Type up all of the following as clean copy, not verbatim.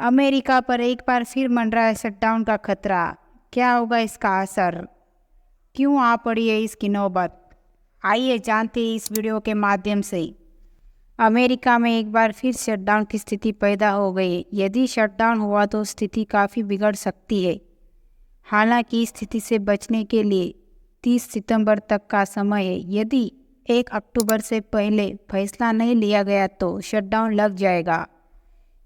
America पर एक बार फिर मंडरा है शटडाउन का खतरा। क्या होगा इसका असर? क्यों आ पड़ी है इसकी नौबत? आइए जानते हैं इस वीडियो के माध्यम से। अमेरिका में एक बार फिर शटडाउन की स्थिति पैदा हो गई। यदि शटडाउन हुआ तो स्थिति काफ़ी बिगड़ सकती है। हालांकि इस स्थिति से बचने के लिए 30 सितंबर तक का समय है। यदि 1 अक्टूबर से पहले फैसला नहीं लिया गया तो शटडाउन लग जाएगा।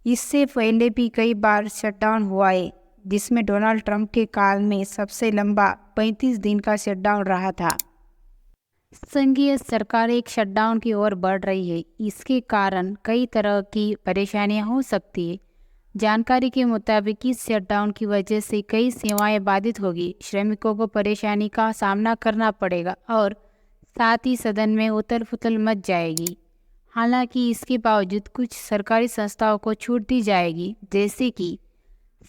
इससे पहले भी कई बार शटडाउन हुआ है, जिसमें डोनाल्ड ट्रंप के काल में सबसे लंबा 35 दिन का शटडाउन रहा था। संघीय सरकार एक शटडाउन की ओर बढ़ रही है। इसके कारण कई तरह की परेशानियां हो सकती है। जानकारी के मुताबिक इस शटडाउन की वजह से कई सेवाएं बाधित होगी, श्रमिकों को परेशानी का सामना करना पड़ेगा और साथ ही सदन में उथल पुथल मच जाएगी। हालांकि इसके बावजूद कुछ सरकारी संस्थाओं को छूट दी जाएगी, जैसे कि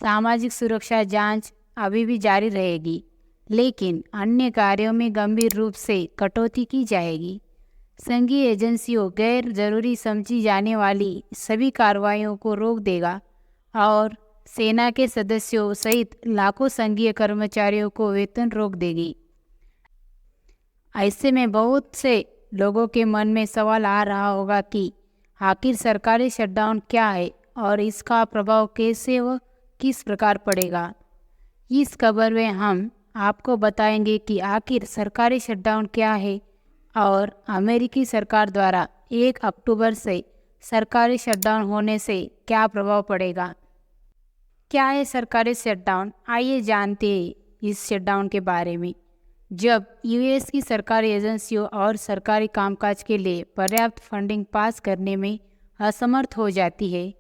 सामाजिक सुरक्षा जांच अभी भी जारी रहेगी, लेकिन अन्य कार्यों में गंभीर रूप से कटौती की जाएगी। संघीय एजेंसियों गैर जरूरी समझी जाने वाली सभी कार्रवाइयों को रोक देगा और सेना के सदस्यों सहित लाखों संघीय कर्मचारियों को वेतन रोक देगी। ऐसे में बहुत से लोगों के मन में सवाल आ रहा होगा कि आखिर सरकारी शटडाउन क्या है और इसका प्रभाव कैसे व किस प्रकार पड़ेगा। इस खबर में हम आपको बताएंगे कि आखिर सरकारी शटडाउन क्या है और अमेरिकी सरकार द्वारा 1 अक्टूबर से सरकारी शटडाउन होने से क्या प्रभाव पड़ेगा। क्या है सरकारी शटडाउन? आइए जानते हैं इस शटडाउन के बारे में। जब यूएस की सरकारी एजेंसियों और सरकारी कामकाज के लिए पर्याप्त फंडिंग पास करने में असमर्थ हो जाती है,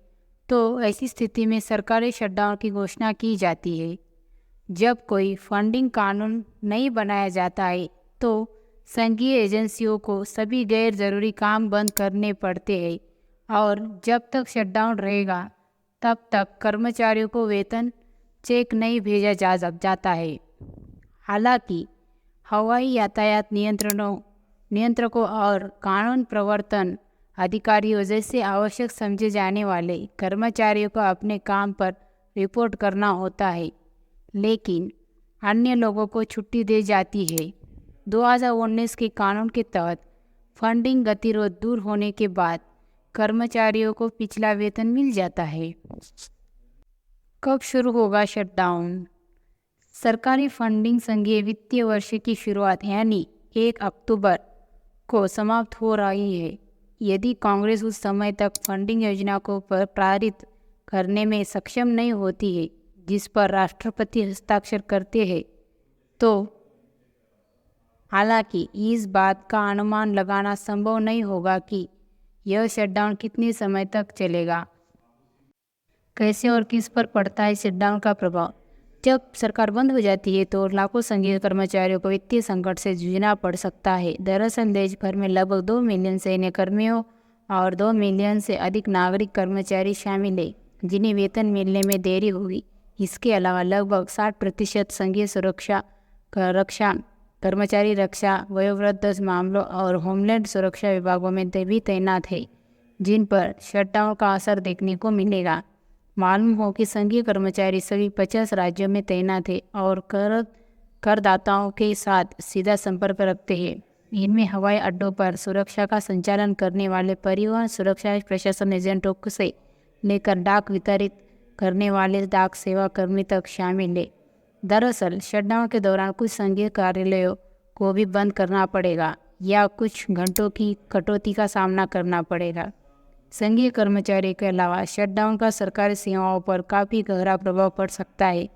तो ऐसी स्थिति में सरकारी शटडाउन की घोषणा की जाती है। जब कोई फंडिंग कानून नहीं बनाया जाता है, तो संघीय एजेंसियों को सभी गैर जरूरी काम बंद करने पड़ते हैं और जब तक शटडाउन रहेगा, तब तक कर्मचारियों को वेतन चेक नहीं भेजा जाता है। हालांकि हवाई यातायात नियंत्रकों और कानून प्रवर्तन अधिकारियों जैसे आवश्यक समझे जाने वाले कर्मचारियों को अपने काम पर रिपोर्ट करना होता है, लेकिन अन्य लोगों को छुट्टी दी जाती है। 2019 के कानून के तहत फंडिंग गतिरोध दूर होने के बाद कर्मचारियों को पिछला वेतन मिल जाता है। कब शुरू होगा शटडाउन? सरकारी फंडिंग संघीय वित्तीय वर्ष की शुरुआत यानी 1 अक्टूबर को समाप्त हो रही है। यदि कांग्रेस उस समय तक फंडिंग योजना को पारित करने में सक्षम नहीं होती है, जिस पर राष्ट्रपति हस्ताक्षर करते हैं, तो हालांकि इस बात का अनुमान लगाना संभव नहीं होगा कि यह शटडाउन कितने समय तक चलेगा। कैसे और किस पर पड़ता है शटडाउन का प्रभाव? जब सरकार बंद हो जाती है तो लाखों संघीय कर्मचारियों को वित्तीय संकट से जूझना पड़ सकता है। दरअसल देश भर में लगभग 2 मिलियन सैन्य कर्मियों और 2 मिलियन से अधिक नागरिक कर्मचारी शामिल हैं, जिन्हें वेतन मिलने में देरी होगी। इसके अलावा लगभग 60% संघीय रक्षा कर्मचारी रक्षा, वयोवृद्ध मामलों और होमलैंड सुरक्षा विभागों में भी तैनात है, जिन पर शटडाउन का असर देखने को मिलेगा। मालूम हो कि संघीय कर्मचारी सभी 50 राज्यों में तैनात हैं और करदाताओं के साथ सीधा संपर्क रखते हैं। इनमें हवाई अड्डों पर सुरक्षा का संचालन करने वाले परिवहन सुरक्षा प्रशासन एजेंटों से लेकर डाक वितरित करने वाले डाक सेवा कर्मी तक शामिल है। दरअसल शटडाउन के दौरान कुछ संघीय कार्यालयों को भी बंद करना पड़ेगा या कुछ घंटों की कटौती का सामना करना पड़ेगा। संघीय कर्मचारी के अलावा शटडाउन का सरकारी सेवाओं पर काफ़ी गहरा प्रभाव पड़ सकता है।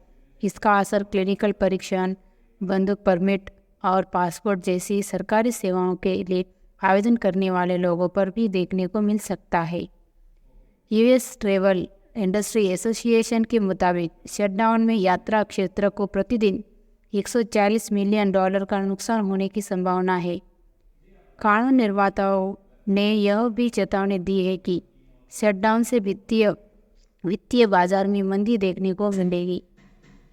इसका असर क्लिनिकल परीक्षण, बंदूक परमिट और पासपोर्ट जैसी सरकारी सेवाओं के लिए आवेदन करने वाले लोगों पर भी देखने को मिल सकता है। यूएस ट्रैवल इंडस्ट्री एसोसिएशन के मुताबिक शटडाउन में यात्रा क्षेत्र को प्रतिदिन $140 मिलियन का नुकसान होने की संभावना है। कानून निर्माताओं ने यह भी चेतावनी दी है कि शटडाउन से वित्तीय बाजार में मंदी देखने को मिलेगी।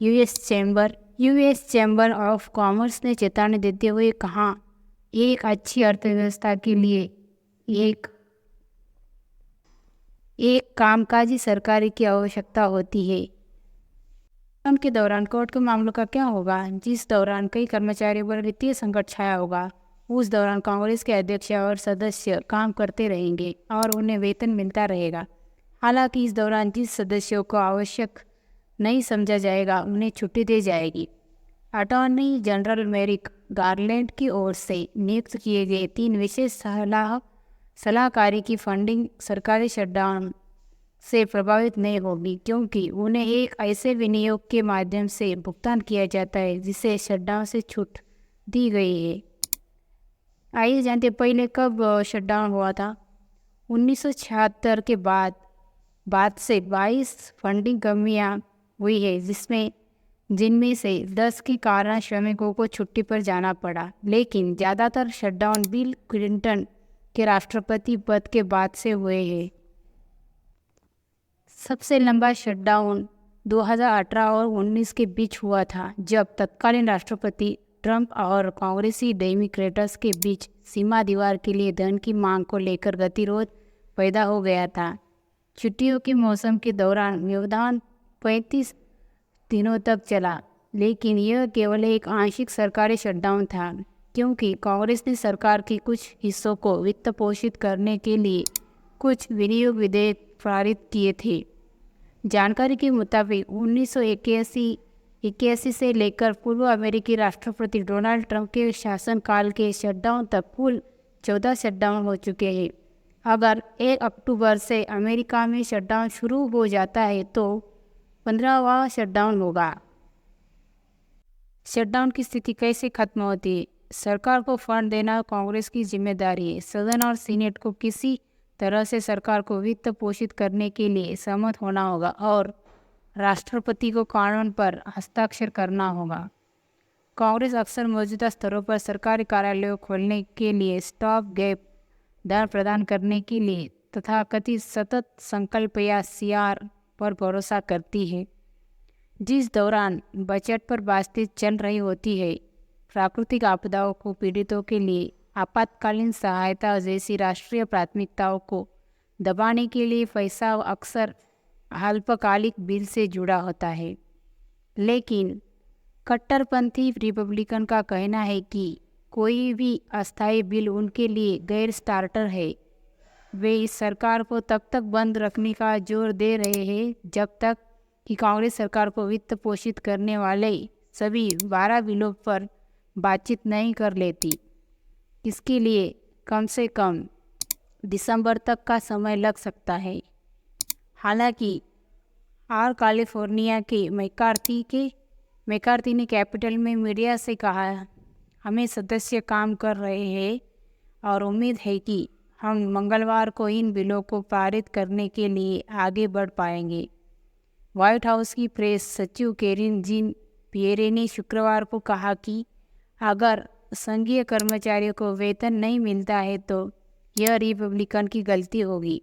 यूएस चैम्बर ऑफ कॉमर्स ने चेतावनी देते हुए कहा, एक अच्छी अर्थव्यवस्था के लिए एक कामकाजी सरकारी की आवश्यकता होती है। लॉकडाउन के दौरान कोर्ट के मामलों का क्या होगा? जिस दौरान कई कर्मचारियों पर वित्तीय संकट छाया होगा, उस दौरान कांग्रेस के अध्यक्ष और सदस्य काम करते रहेंगे और उन्हें वेतन मिलता रहेगा। हालांकि इस दौरान जिस सदस्यों को आवश्यक नहीं समझा जाएगा उन्हें छुट्टी दी जाएगी। अटॉर्नी जनरल मेरिक गारलैंड की ओर से नियुक्त किए गए 3 विशेष सलाहकारी की फंडिंग सरकारी शटडाउन से प्रभावित नहीं होगी, क्योंकि उन्हें एक ऐसे विनियोग के माध्यम से भुगतान किया जाता है जिसे शटडाउन से छूट दी गई है। आइए जानते हैं पहले कब शटडाउन हुआ था। 1976 के बाद से 22 फंडिंग कमियां हुई है, जिनमें से 10 के कारण श्रमिकों को छुट्टी पर जाना पड़ा। लेकिन ज़्यादातर शटडाउन बिल क्लिंटन के राष्ट्रपति पद के बाद से हुए हैं। सबसे लंबा शटडाउन 2018 और 19 के बीच हुआ था, जब तत्कालीन राष्ट्रपति ट्रंप और कांग्रेसी डेमोक्रेट्स के बीच सीमा दीवार के लिए धन की मांग को लेकर गतिरोध पैदा हो गया था। छुट्टियों के मौसम के दौरान व्यवधान 35 दिनों तक चला, लेकिन यह केवल एक आंशिक सरकारी शटडाउन था, क्योंकि कांग्रेस ने सरकार के कुछ हिस्सों को वित्त पोषित करने के लिए कुछ विनियोग विधेयक पारित किए थे। जानकारी के मुताबिक 1981 से लेकर पूर्व अमेरिकी राष्ट्रपति डोनाल्ड ट्रंप के शासनकाल के शटडाउन तक कुल 14 शटडाउन हो चुके हैं। अगर 1 अक्टूबर से अमेरिका में शटडाउन शुरू हो जाता है तो 15वां शटडाउन होगा। शटडाउन की स्थिति कैसे खत्म होती है? सरकार को फंड देना कांग्रेस की जिम्मेदारी है। सदन और सीनेट को किसी तरह से सरकार को वित्त पोषित करने के लिए सहमत होना होगा और राष्ट्रपति को कानून पर हस्ताक्षर करना होगा। कांग्रेस अक्सर मौजूदा स्तरों पर सरकारी कार्यालयों खोलने के लिए स्टॉप गैप धन प्रदान करने के लिए तथाकथित सतत संकल्प या सीआर पर भरोसा करती है, जिस दौरान बजट पर बातचीत चल रही होती है। प्राकृतिक आपदाओं को पीड़ितों के लिए आपातकालीन सहायता जैसी राष्ट्रीय प्राथमिकताओं को दबाने के लिए पैसा अक्सर अल्पकालिक बिल से जुड़ा होता है। लेकिन कट्टरपंथी रिपब्लिकन का कहना है कि कोई भी अस्थायी बिल उनके लिए गैर स्टार्टर है। वे इस सरकार को तब तक बंद रखने का जोर दे रहे हैं जब तक कि कांग्रेस सरकार को वित्त पोषित करने वाले सभी 12 बिलों पर बातचीत नहीं कर लेती। इसके लिए कम से कम दिसंबर तक का समय लग सकता है। हालांकि कैलिफोर्निया के मैकार्थी ने कैपिटल में मीडिया से कहा, हमें सदस्य काम कर रहे हैं और उम्मीद है कि हम मंगलवार को इन बिलों को पारित करने के लिए आगे बढ़ पाएंगे। व्हाइट हाउस की प्रेस सचिव कैरिन जीन पियरे ने शुक्रवार को कहा कि अगर संघीय कर्मचारियों को वेतन नहीं मिलता है तो यह रिपब्लिकन की गलती होगी।